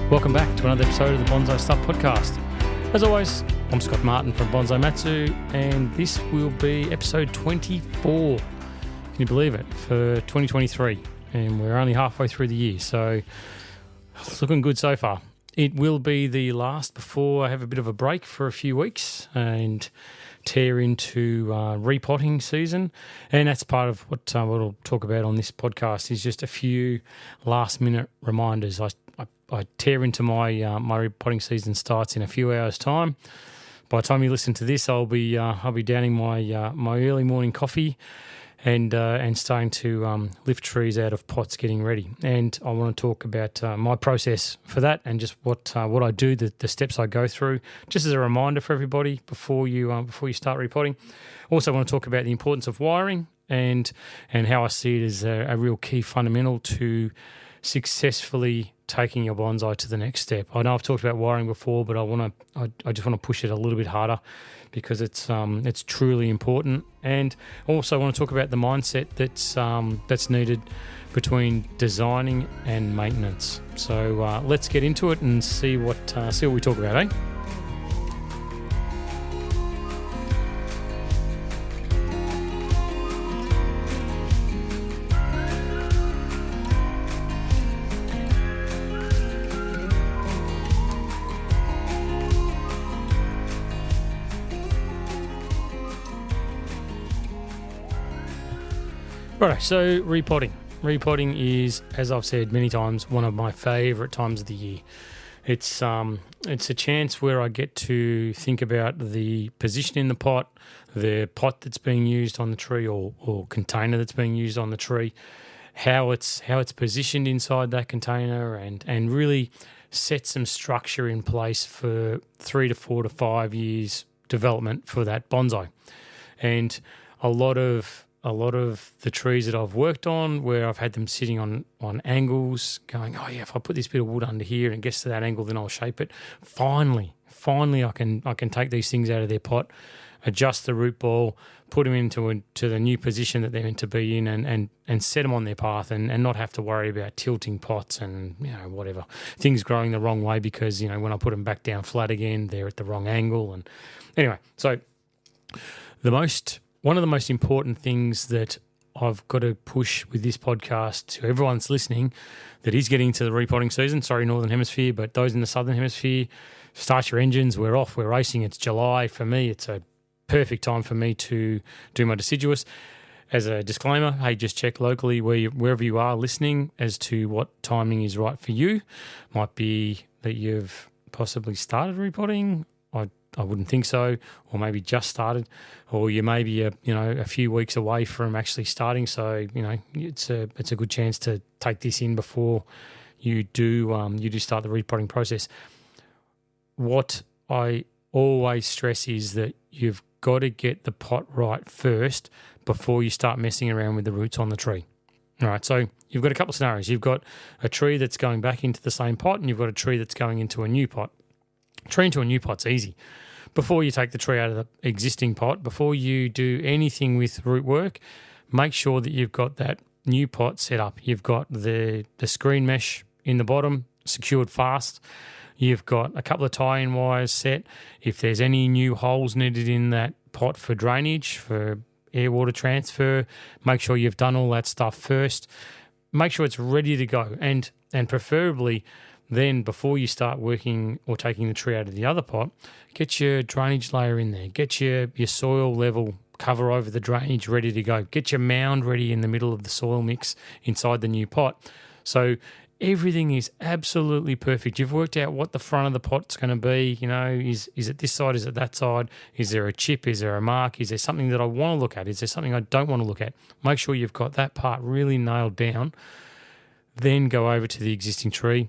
Welcome back to another episode of the Bonsai Stuff podcast. As always, I'm Scott Martin from Bonsai Matsu, and this will be episode 24. Can you believe it? For 2023, and we're only halfway through the year, so it's looking good so far. It will be the last before I have a bit of a break for a few weeks and tear into repotting season, and that's part of what I'll talk about on this podcast is just a few last minute reminders. I tear into my repotting season starts in a few hours' time. By the time you listen to this, I'll be downing my early morning coffee and starting to lift trees out of pots, getting ready. And I want to talk about my process for that and just what I do, the steps I go through, just as a reminder for everybody before you start repotting. Also, I want to talk about the importance of wiring and how I see it as a real key fundamental to successfully taking your bonsai to the next step. I know I've talked about wiring before, but I just want to push it a little bit harder because it's truly important. And also I want to talk about the mindset that's needed between designing and maintenance. So let's get into it and see what we talk about, eh? Right, so repotting. Repotting is, as I've said many times, one of my favourite times of the year. It's a chance where I get to think about the position in the pot that's being used on the tree or container that's being used on the tree, how it's positioned inside that container, and really set some structure in place for 3 to 4 to 5 years development for that bonsai. And a lot of the trees that I've worked on where I've had them sitting on angles going, oh yeah, if I put this bit of wood under here and it gets to that angle, then I'll shape it. Finally I can take these things out of their pot, adjust the root ball, put them into the new position that they're meant to be in and set them on their path and not have to worry about tilting pots and, whatever, things growing the wrong way because, when I put them back down flat again, they're at the wrong angle. And anyway, so one of the most important things that I've got to push with this podcast to everyone that's listening that is getting to the repotting season, sorry, Northern Hemisphere, but those in the Southern Hemisphere, start your engines, we're off, we're racing, it's July. For me, it's a perfect time for me to do my deciduous. As a disclaimer, hey, just check locally wherever you are listening as to what timing is right for you. Might be that you've possibly started repotting, I wouldn't think so, or maybe just started, or you may be a few weeks away from actually starting. So it's a good chance to take this in before you do start the repotting process. What I always stress is that you've got to get the pot right first before you start messing around with the roots on the tree. All right, so you've got a couple of scenarios. You've got a tree that's going back into the same pot, and you've got a tree that's going into a new pot. Tree into a new pot's easy. Before you take the tree out of the existing pot, before you do anything with root work, make sure that you've got that new pot set up. You've got the screen mesh in the bottom secured fast. You've got a couple of tie-in wires set. If there's any new holes needed in that pot for drainage, for air water transfer, make sure you've done all that stuff first. Make sure it's ready to go, and preferably then before you start working or taking the tree out of the other pot, get your drainage layer in there. Get your soil level cover over the drainage ready to go. Get your mound ready in the middle of the soil mix inside the new pot. So everything is absolutely perfect. You've worked out what the front of the pot's going to be. Is it this side? Is it that side? Is there a chip? Is there a mark? Is there something that I want to look at? Is there something I don't want to look at? Make sure you've got that part really nailed down. Then go over to the existing tree.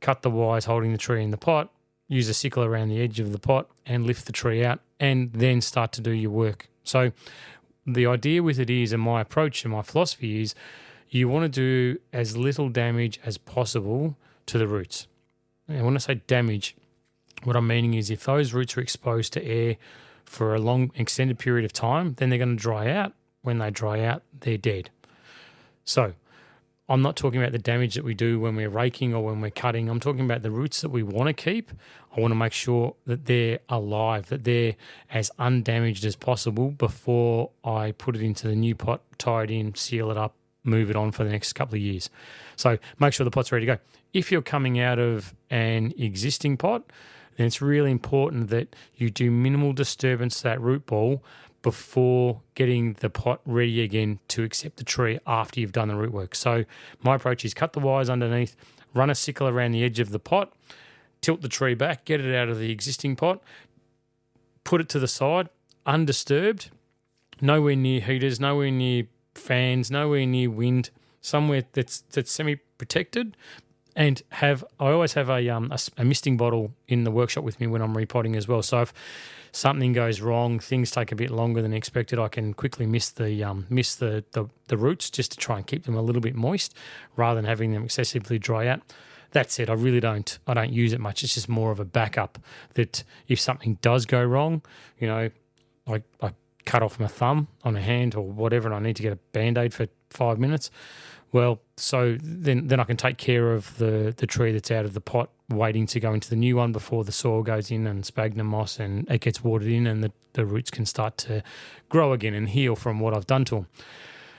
Cut the wires holding the tree in the pot, use a sickle around the edge of the pot and lift the tree out, and then start to do your work. So the idea with it is, and my approach and my philosophy is, you want to do as little damage as possible to the roots. And when I say damage, what I'm meaning is if those roots are exposed to air for a long extended period of time, then they're going to dry out. When they dry out, they're dead. So I'm not talking about the damage that we do when we're raking or when we're cutting. I'm talking about the roots that we want to keep. I want to make sure that they're alive, that they're as undamaged as possible before I put it into the new pot, tie it in, seal it up, move it on for the next couple of years. So make sure the pot's ready to go. If you're coming out of an existing pot, then it's really important that you do minimal disturbance to that root ball before getting the pot ready again to accept the tree after you've done the root work. So my approach is cut the wires underneath, run a sickle around the edge of the pot, tilt the tree back, get it out of the existing pot, put it to the side, undisturbed, nowhere near heaters, nowhere near fans, nowhere near wind, somewhere that's semi-protected. And I always have a misting bottle in the workshop with me when I'm repotting as well. So if something goes wrong, things take a bit longer than expected, I can quickly mist the roots just to try and keep them a little bit moist rather than having them excessively dry out. That said, I don't use it much. It's just more of a backup that if something does go wrong, I cut off my thumb on a hand or whatever and I need to get a Band-Aid for 5 minutes. Well, so then I can take care of the tree that's out of the pot waiting to go into the new one before the soil goes in and sphagnum moss and it gets watered in and the roots can start to grow again and heal from what I've done to them.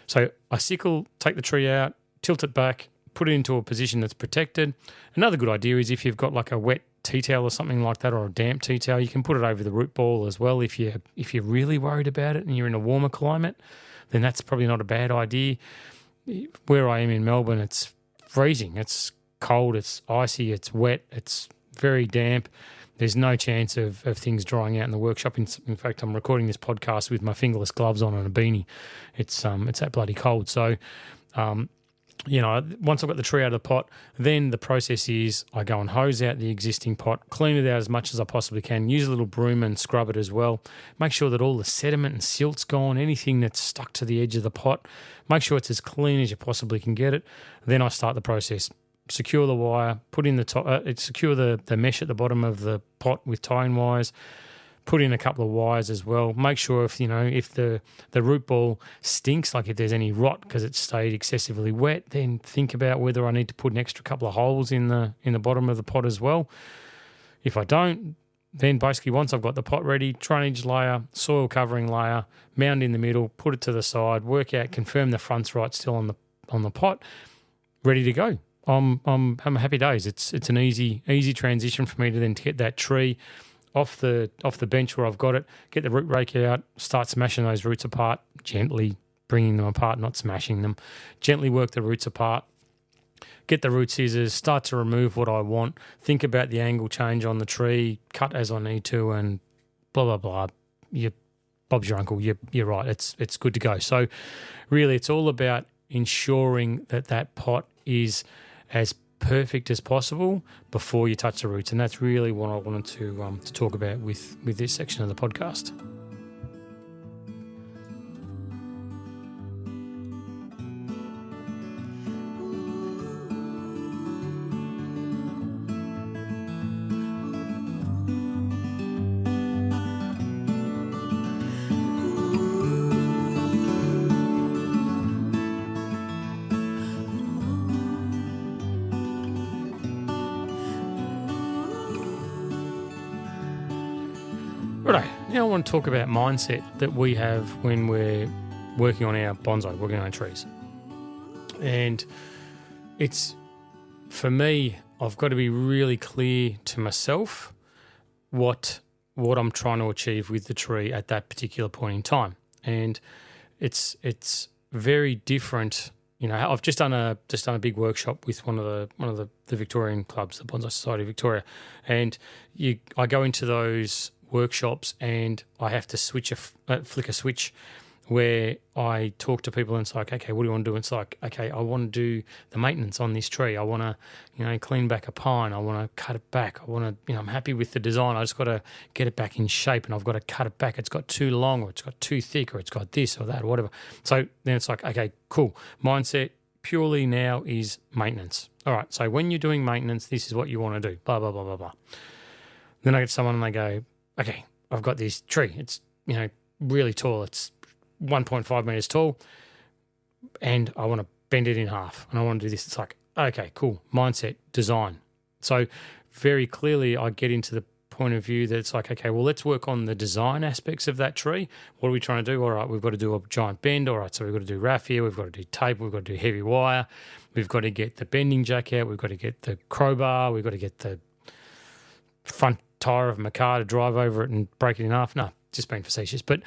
So I sickle, take the tree out, tilt it back, put it into a position that's protected. Another good idea is if you've got like a wet tea towel or something like that or a damp tea towel, you can put it over the root ball as well. If you're really worried about it and you're in a warmer climate, then that's probably not a bad idea. Where I am in Melbourne, it's freezing. It's cold, it's icy, it's wet, it's very damp. There's no chance of things drying out in the workshop. In fact, I'm recording this podcast with my fingerless gloves on and a beanie. It's that bloody cold. So, once I've got the tree out of the pot, then the process is I go and hose out the existing pot, clean it out as much as I possibly can, use a little broom and scrub it as well. Make sure that all the sediment and silt's gone, anything that's stuck to the edge of the pot, make sure it's as clean as you possibly can get it. Then I start the process. Secure the wire, put in the top, secure the mesh at the bottom of the pot with tying wires, put in a couple of wires as well. Make sure if the root ball stinks, like if there's any rot because it's stayed excessively wet, then think about whether I need to put an extra couple of holes in the bottom of the pot as well. If I don't, then basically once I've got the pot ready, drainage layer, soil covering layer, mound in the middle, put it to the side, work out, confirm the front's right still on the pot, ready to go. I'm happy days. It's an easy transition for me to then get that tree off the bench where I've got it, get the root rake out, start smashing those roots apart, gently bringing them apart, not smashing them, gently work the roots apart, get the root scissors, start to remove what I want, think about the angle change on the tree, cut as I need to, and blah, blah, blah. Bob's your uncle. You're right. It's good to go. So really it's all about ensuring that pot is as perfect as possible before you touch the roots, and that's really what I wanted to talk about with this section of the podcast. Right, now I want to talk about mindset that we have when we're working on our bonsai, working on our trees. And it's, for me, I've got to be really clear to myself what I'm trying to achieve with the tree at that particular point in time. And it's very different. I've just done a big workshop with one of the Victorian clubs, the Bonsai Society of Victoria, and I go into those workshops and I have to flick a switch where I talk to people and it's like, okay, what do you want to do? It's like, okay, I want to do the maintenance on this tree. I want to, clean back a pine. I want to cut it back. I want to, I'm happy with the design. I just got to get it back in shape and I've got to cut it back. It's got too long or it's got too thick or it's got this or that or whatever. So then it's like, okay, cool. Mindset purely now is maintenance. All right, so when you're doing maintenance, this is what you want to do, blah, blah, blah, blah, blah. Then I get someone and they go, okay, I've got this tree. It's, really tall. It's 1.5 meters tall and I want to bend it in half and I want to do this. It's like, okay, cool, mindset, design. So very clearly I get into the point of view that it's like, okay, well, let's work on the design aspects of that tree. What are we trying to do? All right, we've got to do a giant bend. All right, so we've got to do raffia, we've got to do tape, we've got to do heavy wire, we've got to get the bending jack out, we've got to get the crowbar, we've got to get the front tire of my car to drive over it and break it in half. No, just being facetious. But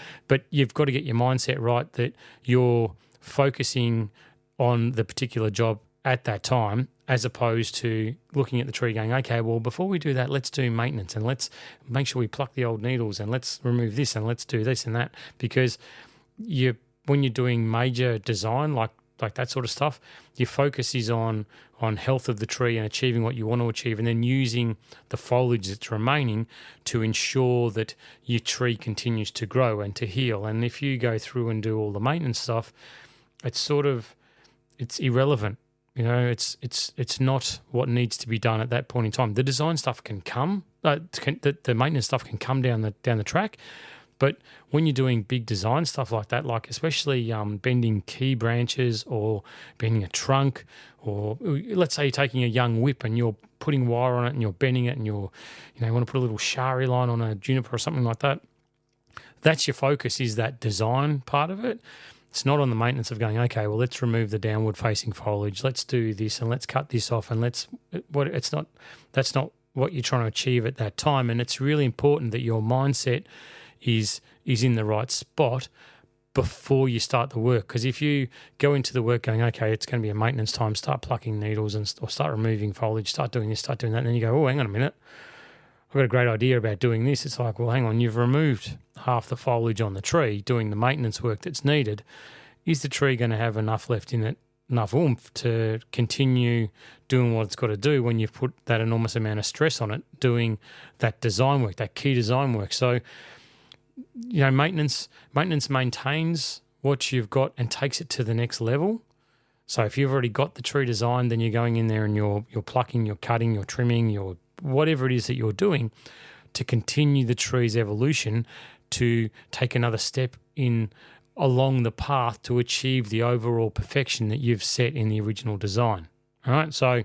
you've got to get your mindset right that you're focusing on the particular job at that time, as opposed to looking at the tree going, okay, well, before we do that, let's do maintenance and let's make sure we pluck the old needles and let's remove this and let's do this and that. Because when you're doing major design like that sort of stuff, your focus is on health of the tree and achieving what you want to achieve, and then using the foliage that's remaining to ensure that your tree continues to grow and to heal. And if you go through and do all the maintenance stuff, it's irrelevant. It's not what needs to be done at that point in time. The design stuff can come, the maintenance stuff can come down the track. But when you're doing big design stuff like that, like especially bending key branches or bending a trunk, or let's say you're taking a young whip and you're putting wire on it and you're bending it and you want to put a little shari line on a juniper or something like that, that's your focus, is that design part of it. It's not on the maintenance of going, okay, well, let's remove the downward facing foliage, let's do this and let's cut this off, and that's not what you're trying to achieve at that time. And it's really important that your mindset is in the right spot before you start the work. Because if you go into the work going, okay, it's going to be a maintenance time, start plucking needles or start removing foliage, start doing this, start doing that, and then you go, oh, hang on a minute, I've got a great idea about doing this. It's like, well, hang on, you've removed half the foliage on the tree doing the maintenance work that's needed. Is the tree going to have enough left in it, enough oomph to continue doing what it's got to do when you've put that enormous amount of stress on it, doing that design work, that key design work? So, maintenance maintains what you've got and takes it to the next level. So if you've already got the tree designed, then you're going in there and you're plucking, you're cutting, you're trimming, you're whatever it is that you're doing to continue the tree's evolution, to take another step along the path to achieve the overall perfection that you've set in the original design. All right, so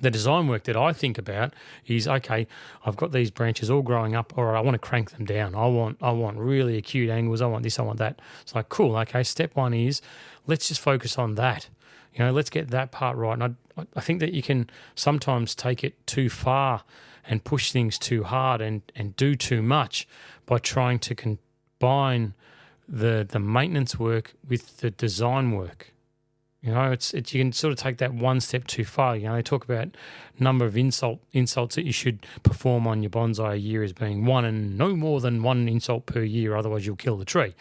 the design work that I think about is, okay, I've got these branches all growing up, or I want to crank them down. I want really acute angles. I want this, I want that. It's like, cool, okay, step one is let's just focus on that. Let's get that part right. And I think that you can sometimes take it too far and push things too hard and do too much by trying to combine the maintenance work with the design work. You can sort of take that one step too far. They talk about number of insults that you should perform on your bonsai a year as being one, and no more than one insult per year, otherwise you'll kill the tree.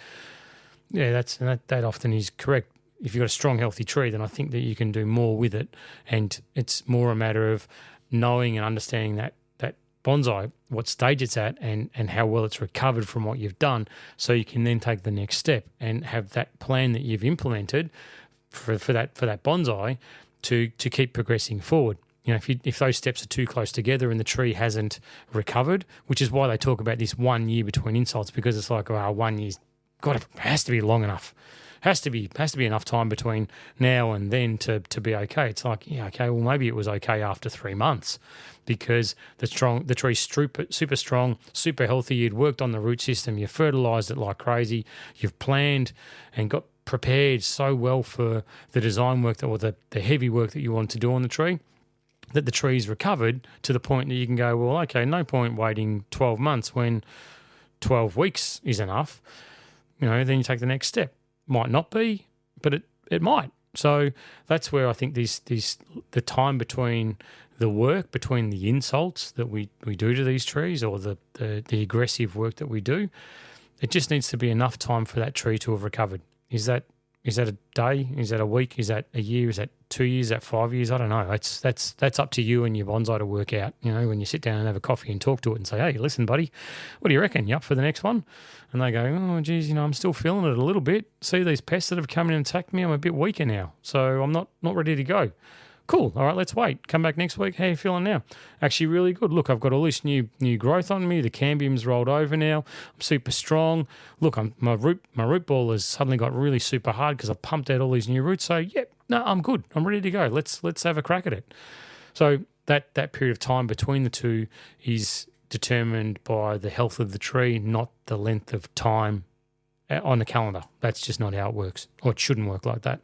Yeah, that often is correct. If you've got a strong, healthy tree, then I think that you can do more with it, and it's more a matter of knowing and understanding that bonsai, what stage it's at, and how well it's recovered from what you've done, so you can then take the next step and have that plan that you've implemented for that bonsai to keep progressing forward. If those steps are too close together and the tree hasn't recovered, which is why they talk about this 1 year between insults, because it's like, 1 year's has to be long enough. Has to be enough time between now and then to be okay. It's like, yeah, okay, well, maybe it was okay after 3 months because the tree's super strong, super healthy. You'd worked on the root system, you fertilised it like crazy, you've planned and got prepared so well for the design work or the heavy work that you wanted to do on the tree, that the tree's recovered to the point that you can go, well, okay, no point waiting 12 months when 12 weeks is enough. Then you take the next step. Might not be, but it might. So that's where I think the time between the work, between the insults that we do to these trees, or the aggressive work that we do, it just needs to be enough time for that tree to have recovered. Is that a day? Is that a week? Is that a year? Is that 2 years? Is that 5 years? I don't know. That's up to you and your bonsai to work out. When you sit down and have a coffee and talk to it and say, hey, listen, buddy, what do you reckon? You up for the next one? And they go, oh, geez, I'm still feeling it a little bit. See these pests that have come in and attacked me? I'm a bit weaker now, so I'm not ready to go. Cool. All right, let's wait. Come back next week. How are you feeling now? Actually, really good. Look, I've got all this new growth on me. The cambium's rolled over now. I'm super strong. Look, my root ball has suddenly got really super hard because I pumped out all these new roots. So, yep, no, I'm good. I'm ready to go. Let's have a crack at it. So that period of time between the two is determined by the health of the tree, not the length of time on the calendar. That's just not how it works, or it shouldn't work like that.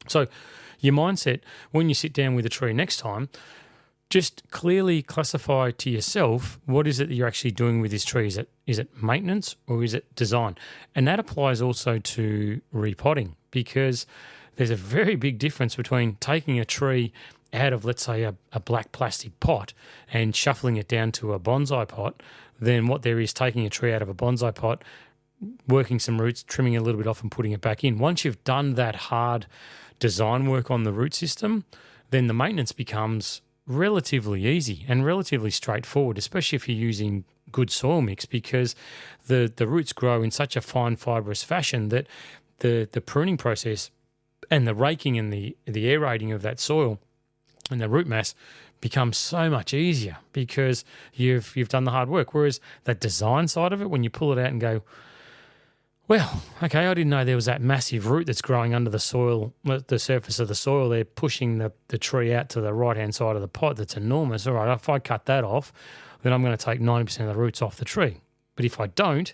So your mindset, when you sit down with a tree next time, just clearly classify to yourself what is it that you're actually doing with this tree. Is it maintenance or is it design? And that applies also to repotting, because there's a very big difference between taking a tree out of, let's say, a black plastic pot and shuffling it down to a bonsai pot than what there is taking a tree out of a bonsai pot, working some roots, trimming a little bit off and putting it back in. Once you've done that hard design work on the root system, then the maintenance becomes relatively easy and relatively straightforward, especially if you're using good soil mix, because the roots grow in such a fine fibrous fashion that the pruning process and the raking and the aerating of that soil and the root mass becomes so much easier because you've done the hard work. Whereas that design side of it, when you pull it out and go, well, okay, I didn't know there was that massive root that's growing under the soil, the surface of the soil. They're pushing the tree out to the right-hand side of the pot. That's enormous. All right, if I cut that off, then I'm going to take 90% of the roots off the tree. But if I don't,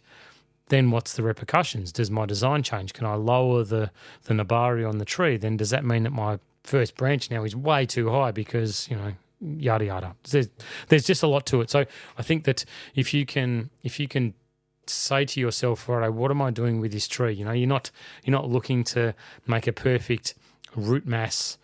then what's the repercussions? Does my design change? Can I lower the nabari on the tree? Then does that mean that my first branch now is way too high because, yada, yada. There's just a lot to it. So I think that if you can say to yourself, all right, what am I doing with this tree? You're not looking to make a perfect root mass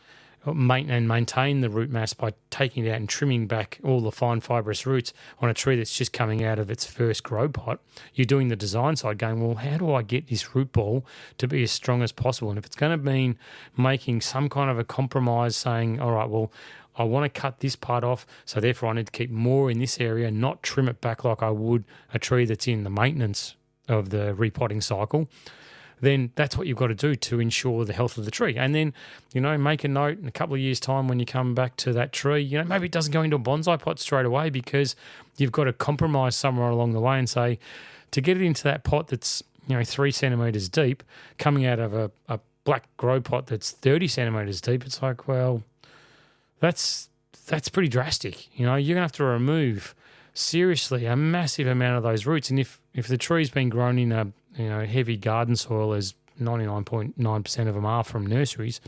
and maintain the root mass by taking it out and trimming back all the fine fibrous roots on a tree that's just coming out of its first grow pot. You're doing the design side, going, well, how do I get this root ball to be as strong as possible? And if it's going to mean making some kind of a compromise, saying, all right, well, I want to cut this part off, so therefore I need to keep more in this area, not trim it back like I would a tree that's in the maintenance of the repotting cycle, then that's what you've got to do to ensure the health of the tree. And then, make a note in a couple of years' time when you come back to that tree, maybe it doesn't go into a bonsai pot straight away because you've got to compromise somewhere along the way and say, to get it into that pot that's, 3 centimetres deep, coming out of a black grow pot that's 30 centimetres deep, it's like, well, that's pretty drastic. You're going to have to remove seriously a massive amount of those roots. And if the tree's been grown in a heavy garden soil, as 99.9% of them are from nurseries,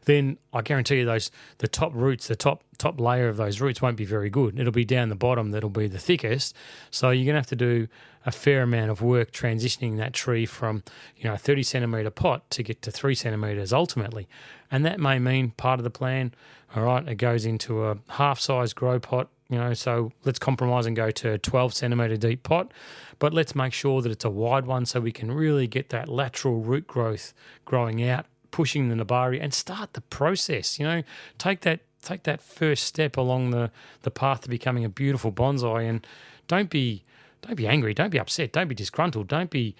then I guarantee you the top roots, the top layer of those roots won't be very good. It'll be down the bottom that'll be the thickest. So you're going to have to do a fair amount of work transitioning that tree from a 30 centimetre pot to get to 3 centimetres ultimately. And that may mean part of the plan, all right, it goes into a half-size grow pot, so let's compromise and go to a 12 centimetre deep pot, but let's make sure that it's a wide one so we can really get that lateral root growth growing out, pushing the nabari, and start the process. Take that first step along the path to becoming a beautiful bonsai, and don't be angry, don't be upset, don't be disgruntled, don't be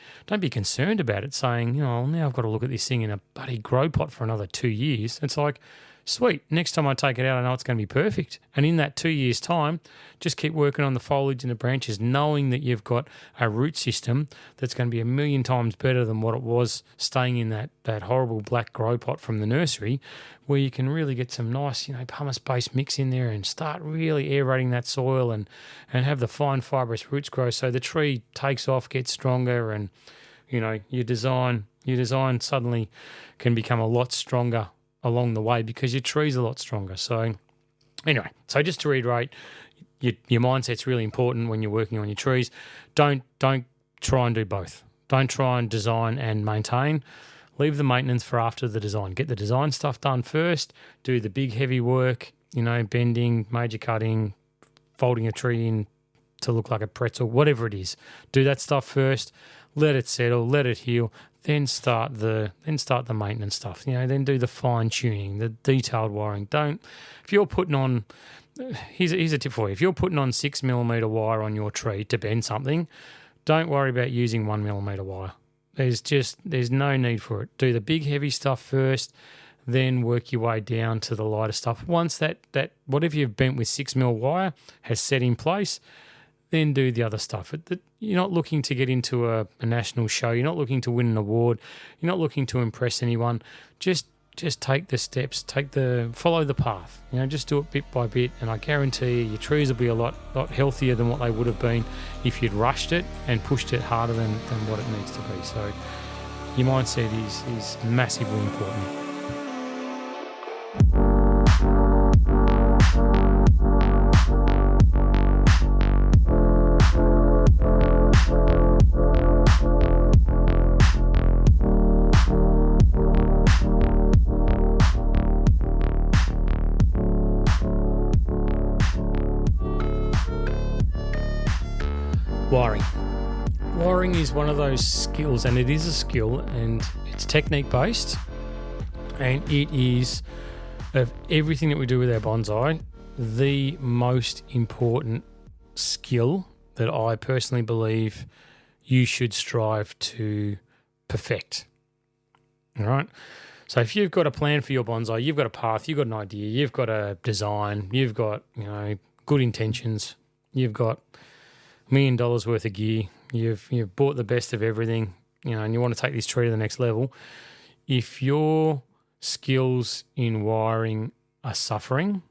concerned about it, saying, now I've got to look at this thing in a bloody grow pot for another 2 years. It's like, sweet, next time I take it out, I know it's going to be perfect. And in that 2 years' time, just keep working on the foliage and the branches, knowing that you've got a root system that's going to be 1,000,000 times better than what it was staying in that horrible black grow pot from the nursery, where you can really get some nice, pumice-based mix in there and start really aerating that soil and have the fine fibrous roots grow so the tree takes off, gets stronger, and, your design suddenly can become a lot stronger along the way because your tree's a lot stronger. So anyway, just to reiterate, your mindset's really important when you're working on your trees. Don't try and do both. Don't try and design and maintain. Leave the maintenance for after the design. Get the design stuff done first. Do the big heavy work, bending, major cutting, folding a tree in to look like a pretzel, whatever it is. Do that stuff first. Let it settle, let it heal. Then start the maintenance stuff. Then do the fine tuning, the detailed wiring. If you're putting on, here's a tip for you. If you're putting on 6mm wire on your tree to bend something, don't worry about using 1mm wire. There's no need for it. Do the big heavy stuff first, then work your way down to the lighter stuff. Once that whatever you've bent with 6mm wire has set in place, then do the other stuff. You're not looking to get into a national show. You're not looking to win an award. You're not looking to impress anyone. Just just take the steps, follow the path. Just do it bit by bit, and I guarantee you, your trees will be a lot healthier than what they would have been if you'd rushed it and pushed it harder than what it needs to be. So your mindset is massively important. Wiring is one of those skills, and it is a skill, and it's technique based, and it is, of everything that we do with our bonsai, the most important skill that I personally believe you should strive to perfect. All right. So if you've got a plan for your bonsai, you've got a path, you've got an idea, you've got a design, you've got good intentions, you've got $1 million worth of gear, you've bought the best of everything, and you want to take this tree to the next level. If your skills in wiring are suffering,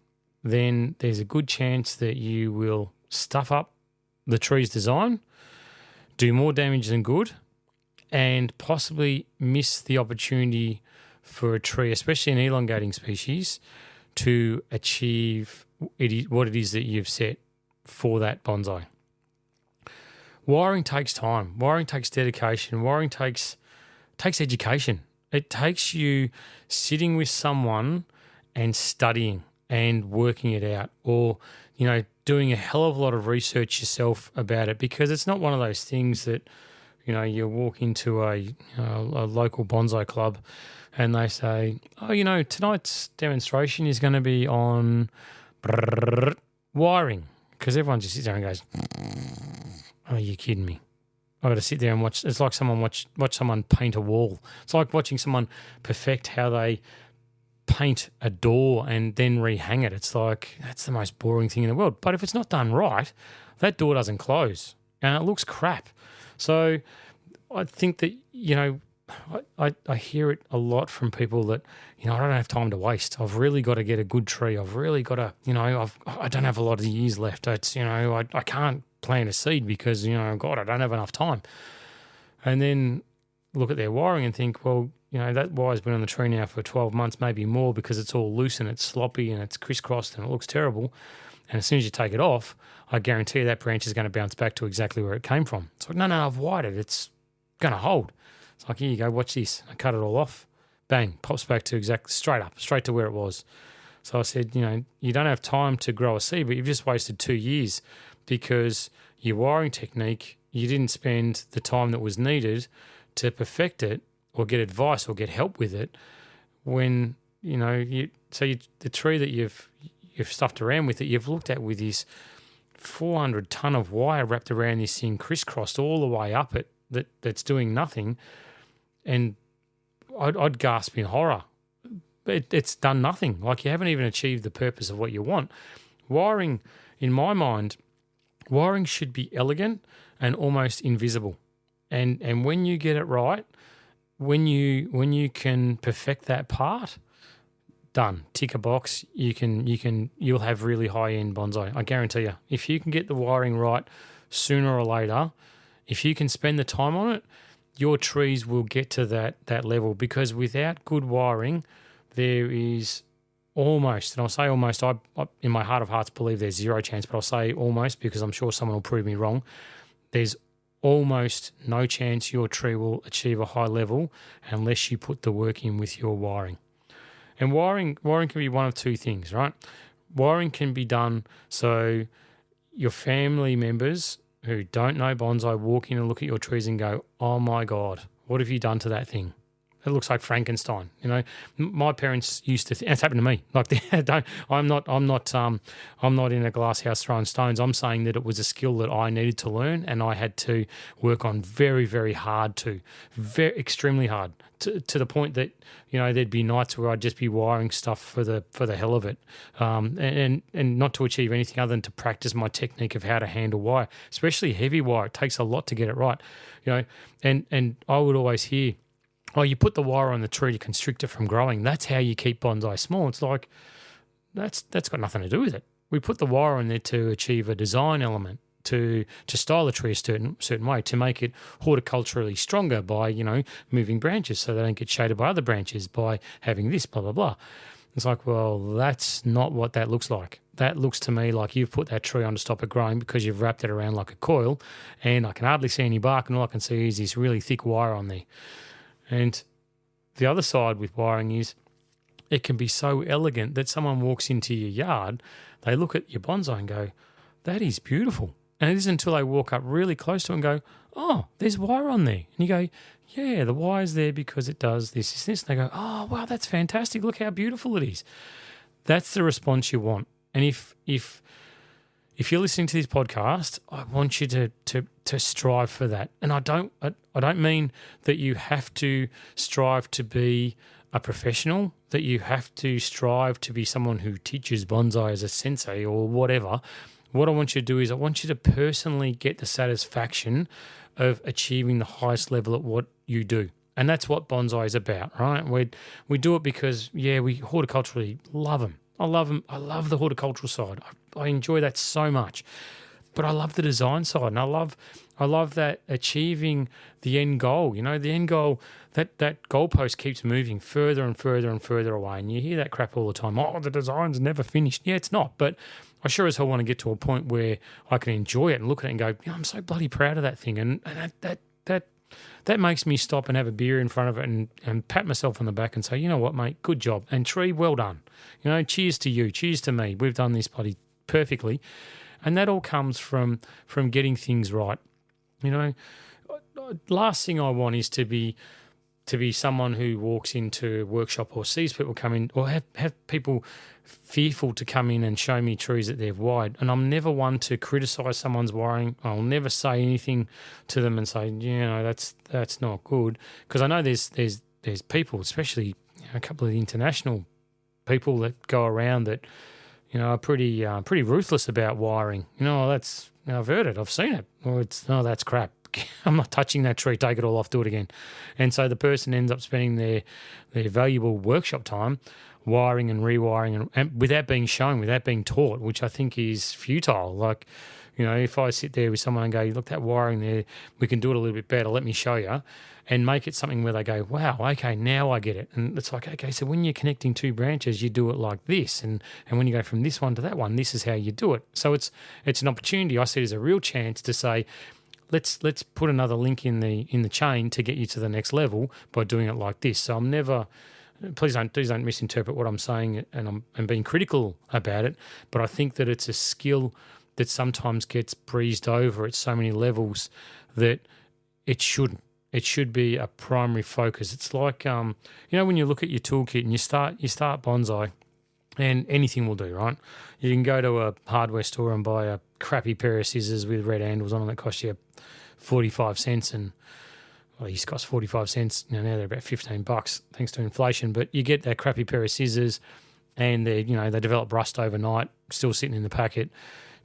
then there's a good chance that you will stuff up the tree's design, do more damage than good, and possibly miss the opportunity for a tree, especially an elongating species, to achieve what it is that you've set for that bonsai. Wiring takes time. Wiring takes dedication. Wiring takes education. It takes you sitting with someone and studying and working it out, or doing a hell of a lot of research yourself about it, because it's not one of those things that you walk into a local bonsai club and they say, oh, tonight's demonstration is going to be on wiring, because everyone just sits there and goes, oh, you're kidding me. I've got to sit there and watch. It's like someone watch someone paint a wall. It's like watching someone perfect how they paint a door and then rehang it. It's like, that's the most boring thing in the world. But if it's not done right, that door doesn't close and it looks crap. So I think that, I hear it a lot from people that, I don't have time to waste. I've really got to get a good tree. I've really got to, I don't have a lot of years left. It's, I can't plant a seed because, God, I don't have enough time. And then look at their wiring and think, well, that wire's been on the tree now for 12 months, maybe more, because it's all loose and it's sloppy and it's crisscrossed and it looks terrible. And as soon as you take it off, I guarantee that branch is going to bounce back to exactly where it came from. It's like, no, I've wired it. It's going to hold. It's like, here you go, watch this. I cut it all off. Bang, pops back to straight to where it was. So I said, you don't have time to grow a seed, but you've just wasted 2 years because your wiring technique, you didn't spend the time that was needed to perfect it or get advice or get help with it when, the tree that you've stuffed around with it, you've looked at with this 400 ton of wire wrapped around this thing, crisscrossed all the way up it, that's doing nothing. And I'd gasp in horror. It's done nothing. Like, you haven't even achieved the purpose of what you want. Wiring, in my mind, wiring should be elegant and almost invisible. And when you get it right, when you can perfect that part, done. Tick a box. You'll have really high end bonsai. I guarantee you. If you can get the wiring right sooner or later, if you can spend the time on it, your trees will get to that level, because without good wiring, there is almost, and I'll say almost, I in my heart of hearts believe there's zero chance, but I'll say almost because I'm sure someone will prove me wrong. There's almost no chance your tree will achieve a high level unless you put the work in with your wiring. And wiring can be one of two things, right? Wiring can be done so your family members who don't know bonsai walk in and look at your trees and go, oh my God, what have you done to that thing? It looks like Frankenstein. My parents used to. It's happened to me. Like, I'm not in a glass house throwing stones. I'm saying that it was a skill that I needed to learn, and I had to work on very, very hard extremely hard, to the point that there'd be nights where I'd just be wiring stuff for the hell of it, and not to achieve anything other than to practice my technique of how to handle wire, especially heavy wire. It takes a lot to get it right, and I would always hear, oh, you put the wire on the tree to constrict it from growing. That's how you keep bonsai small. It's like, that's got nothing to do with it. We put the wire on there to achieve a design element, to style the tree a certain way, to make it horticulturally stronger by, moving branches so they don't get shaded by other branches, by having this, blah, blah, blah. It's like, well, that's not what that looks like. That looks to me like you've put that tree on to stop it growing because you've wrapped it around like a coil, and I can hardly see any bark, and all I can see is this really thick wire on there. And the other side with wiring is it can be so elegant that someone walks into your yard, they look at your bonsai and go, that is beautiful. And it isn't until they walk up really close to it and go, oh, there's wire on there. And you go, yeah, the wire's there because it does this, this, this. And they go, oh, wow, that's fantastic. Look how beautiful it is. That's the response you want. And if you're listening to this podcast, I want you to strive for that. And I don't mean that you have to strive to be a professional, that you have to strive to be someone who teaches bonsai as a sensei or whatever. What I want you to do is I want you to personally get the satisfaction of achieving the highest level at what you do. And that's what bonsai is about, right? We do it because, we horticulturally love them. I love them. I love the horticultural side. I enjoy that so much. But I love the design side, and I love that achieving the end goal. The end goal, that goalpost keeps moving further and further and further away. And you hear that crap all the time. Oh, the design's never finished. Yeah, it's not. But I sure as hell want to get to a point where I can enjoy it and look at it and go, I'm so bloody proud of that thing. And that makes me stop and have a beer in front of it and pat myself on the back and say, you know what, mate, good job. And tree, well done. Cheers to you. Cheers to me. We've done this bloody perfectly. And that all comes from getting things right. Last thing I want is to be someone who walks into a workshop or sees people come in or have people fearful to come in and show me trees that they've wired. And I'm never one to criticise someone's wiring. I'll never say anything to them and say, that's not good. Because I know there's people, especially a couple of the international people that go around that, are pretty ruthless about wiring. I've heard it, I've seen it. Or that's crap. I'm not touching that tree, take it all off, do it again. And so the person ends up spending their valuable workshop time wiring and rewiring and without being shown, without being taught, which I think is futile. Like, if I sit there with someone and go, look, that wiring there, we can do it a little bit better, let me show you, and make it something where they go, wow, okay, now I get it. And it's like, okay, so when you're connecting two branches, you do it like this. And when you go from this one to that one, this is how you do it. So it's an opportunity I see it as a real chance to say, let's put another link in the chain to get you to the next level by doing it like this. So I'm never, please don't misinterpret what I'm saying, and I'm being critical about it, but I think that it's a skill that sometimes gets breezed over at so many levels that it shouldn't. It should be a primary focus. It's like when you look at your toolkit and you start bonsai, and anything will do, right? You can go to a hardware store and buy a crappy pair of scissors with red handles on them that cost you 45 cents, and these cost 45 cents. Now they're about $15 thanks to inflation. But you get that crappy pair of scissors, and they develop rust overnight, still sitting in the packet.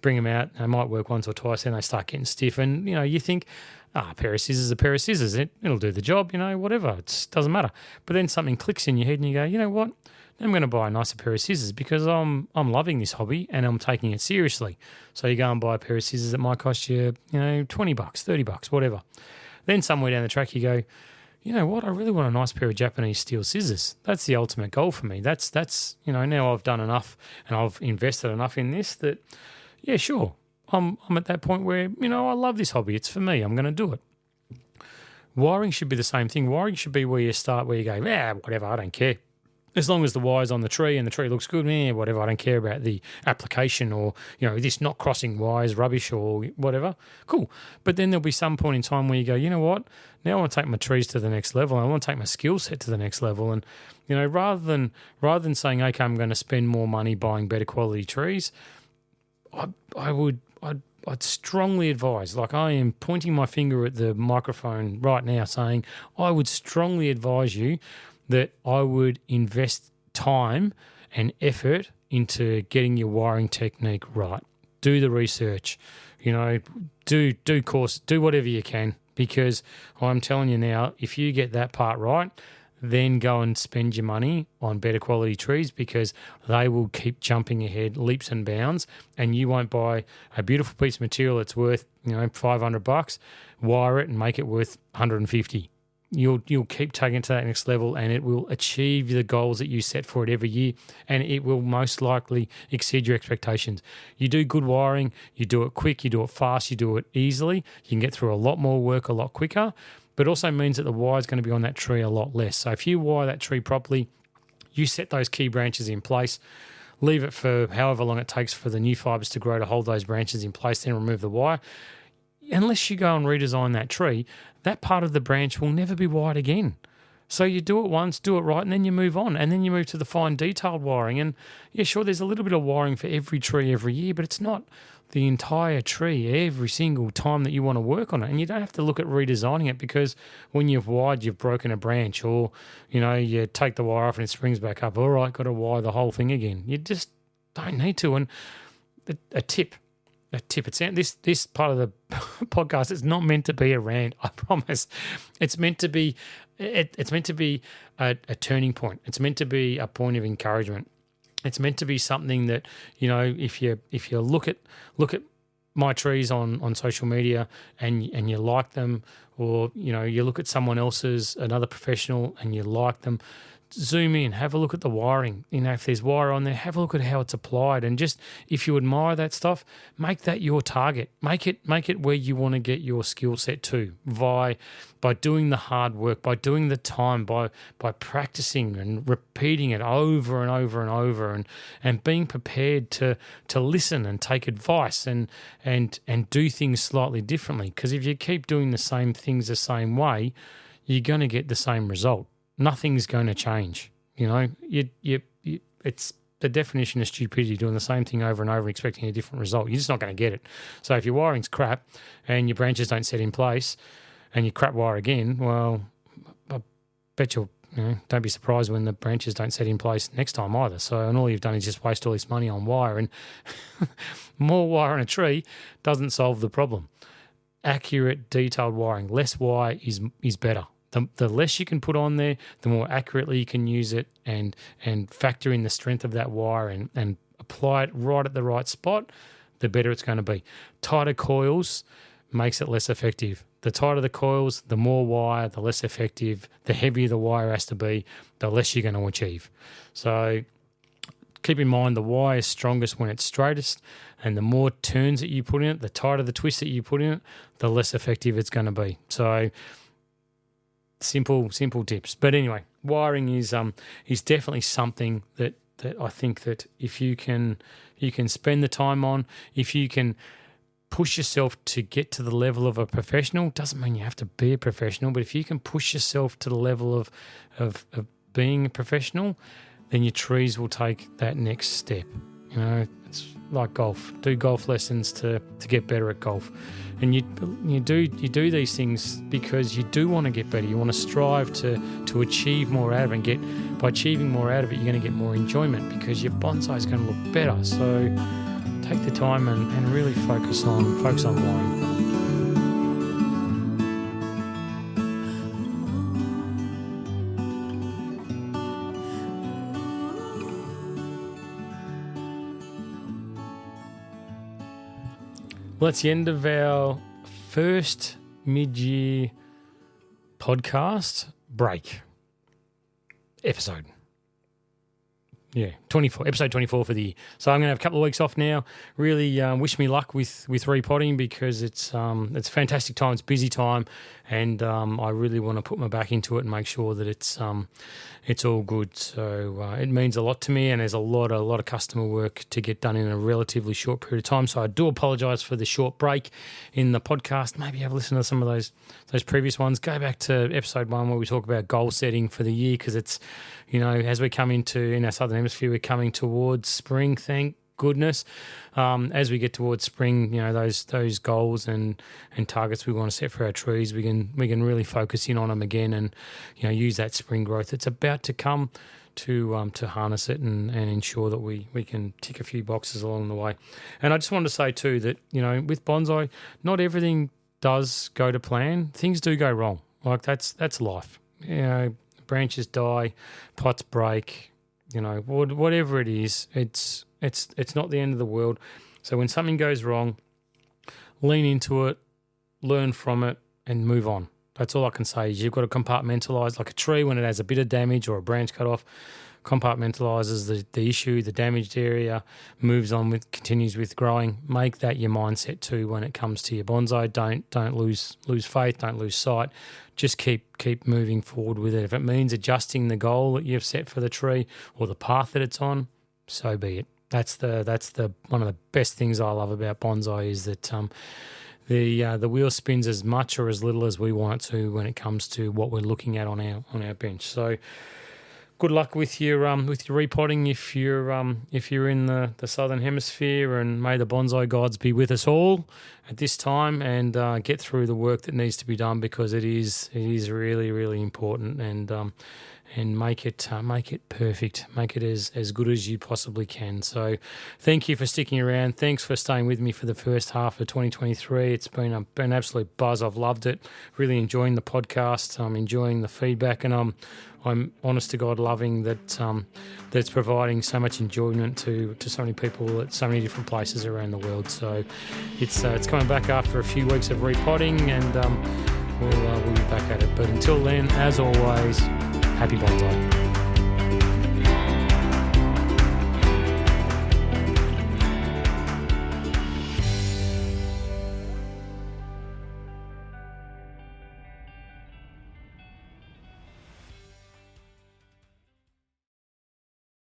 Bring them out, they might work once or twice, then they start getting stiff. And, you think, a pair of scissors is a pair of scissors. It'll do the job, whatever. It doesn't matter. But then something clicks in your head and you go, you know what? I'm going to buy a nicer pair of scissors because I'm loving this hobby and I'm taking it seriously. So you go and buy a pair of scissors that might cost you, $20, $30, whatever. Then somewhere down the track you go, you know what? I really want a nice pair of Japanese steel scissors. That's the ultimate goal for me. That's now I've done enough and I've invested enough in this that, yeah, sure. I'm at that point where, I love this hobby. It's for me. I'm going to do it. Wiring should be the same thing. Wiring should be where you start, where you go, whatever, I don't care. As long as the wire's on the tree and the tree looks good, whatever, I don't care about the application or, this not crossing wires, rubbish or whatever. Cool. But then there'll be some point in time where you go, you know what? Now I want to take my trees to the next level. I want to take my skill set to the next level. And, rather than saying, okay, I'm going to spend more money buying better quality trees, I'd strongly advise, like I am pointing my finger at the microphone right now saying, I would strongly advise you that I would invest time and effort into getting your wiring technique right. Do the research, do course, do whatever you can, because I'm telling you now, if you get that part right, then go and spend your money on better quality trees, because they will keep jumping ahead leaps and bounds, and you won't buy a beautiful piece of material that's worth, $500, wire it and make it worth 150. You'll keep taking it to that next level, and it will achieve the goals that you set for it every year, and it will most likely exceed your expectations. You do good wiring, you do it quick, you do it fast, you do it easily, you can get through a lot more work a lot quicker, but it also means that the wire is going to be on that tree a lot less. So if you wire that tree properly, you set those key branches in place, leave it for however long it takes for the new fibres to grow to hold those branches in place, then remove the wire. Unless you go and redesign that tree, that part of the branch will never be wired again. So you do it once, do it right, and then you move on. And then you move to the fine detailed wiring. And yeah, sure, there's a little bit of wiring for every tree every year, but it's not the entire tree every single time that you want to work on it. And you don't have to look at redesigning it, because when you've wired, you've broken a branch, or, you take the wire off and it springs back up. All right, got to wire the whole thing again. You just don't need to. And a tip. This part of the podcast is not meant to be a rant, I promise. It's meant to be a turning point. It's meant to be a point of encouragement. It's meant to be something that, if you look at my trees on social media and you like them, or you look at someone else's, another professional, and you like them, zoom in, have a look at the wiring. If there's wire on there, have a look at how it's applied, and just, if you admire that stuff, make that your target. Make it where you want to get your skill set to, by doing the hard work, by doing the time, by practicing and repeating it over and over and over, and being prepared to listen and take advice and do things slightly differently. Because if you keep doing the same things the same way, you're going to get the same result. Nothing's going to change. It's the definition of stupidity, doing the same thing over and over, expecting a different result. You're just not going to get it. So if your wiring's crap and your branches don't set in place, and you crap wire again, well, I bet you'll, don't be surprised when the branches don't set in place next time either. So, and all you've done is just waste all this money on wire, and more wire on a tree doesn't solve the problem. Accurate, detailed wiring, less wire is better. The less you can put on there, the more accurately you can use it, and factor in the strength of that wire and apply it right at the right spot, the better it's going to be. Tighter coils makes it less effective. The tighter the coils, the more wire, the less effective. The heavier the wire has to be, the less you're going to achieve. So keep in mind, the wire is strongest when it's straightest, and the more turns that you put in it, the tighter the twist that you put in it, the less effective it's going to be. So simple tips. But anyway, wiring is definitely something that I think that if you can spend the time on, if you can push yourself to get to the level of a professional, doesn't mean you have to be a professional, but if you can push yourself to the level of being a professional, then your trees will take that next step. It's like golf. Do golf lessons to get better at golf. And you do these things because you do want to get better. You want to strive to achieve more out of it. And by achieving more out of it, you're going to get more enjoyment, because your bonsai is going to look better. So take the time and really focus on wiring. Well, that's the end of our first mid-year podcast break episode. Yeah, episode 24 for the year. So I'm going to have a couple of weeks off now. Really wish me luck with repotting, because it's a fantastic time. It's busy time, and I really want to put my back into it and make sure that it's all good. So it means a lot to me, and there's a lot of customer work to get done in a relatively short period of time. So I do apologise for the short break in the podcast. Maybe have a listen to some of those previous ones. Go back to episode 1 where we talk about goal setting for the year, because it's, as we come in our southern hemisphere, we're coming towards spring, thank goodness. As we get towards spring, those goals and targets we want to set for our trees, we can really focus in on them again, and use that spring growth that's about to come to harness it and ensure that we can tick a few boxes along the way. And I just wanted to say too that with bonsai, not everything does go to plan, things do go wrong. Like that's life. Branches die, pots break, whatever it is, it's not the end of the world. So when something goes wrong, lean into it, learn from it, and move on. That's all I can say. Is you've got to compartmentalise, like a tree when it has a bit of damage or a branch cut off, compartmentalises the issue, the damaged area, moves on continues with growing. Make that your mindset too when it comes to your bonsai. Don't lose faith, don't lose sight. Just keep moving forward with it. If it means adjusting the goal that you've set for the tree or the path that it's on, so be it. That's the one of the best things I love about bonsai is that the wheel spins as much or as little as we want it to when it comes to what we're looking at on our bench. So good luck with your repotting if you're in the southern hemisphere, and may the bonsai gods be with us all at this time, and get through the work that needs to be done, because it is really, really important, and make it perfect, make it as good as you possibly can. So thank you for sticking around. Thanks for staying with me for the first half of 2023. It's been an absolute buzz. I've loved it. Really enjoying the podcast. I'm enjoying the feedback, and I'm honest to God loving that that's providing so much enjoyment to so many people at so many different places around the world. So it's coming back after a few weeks of repotting, and we'll be back at it. But until then, as always, happy bonsai.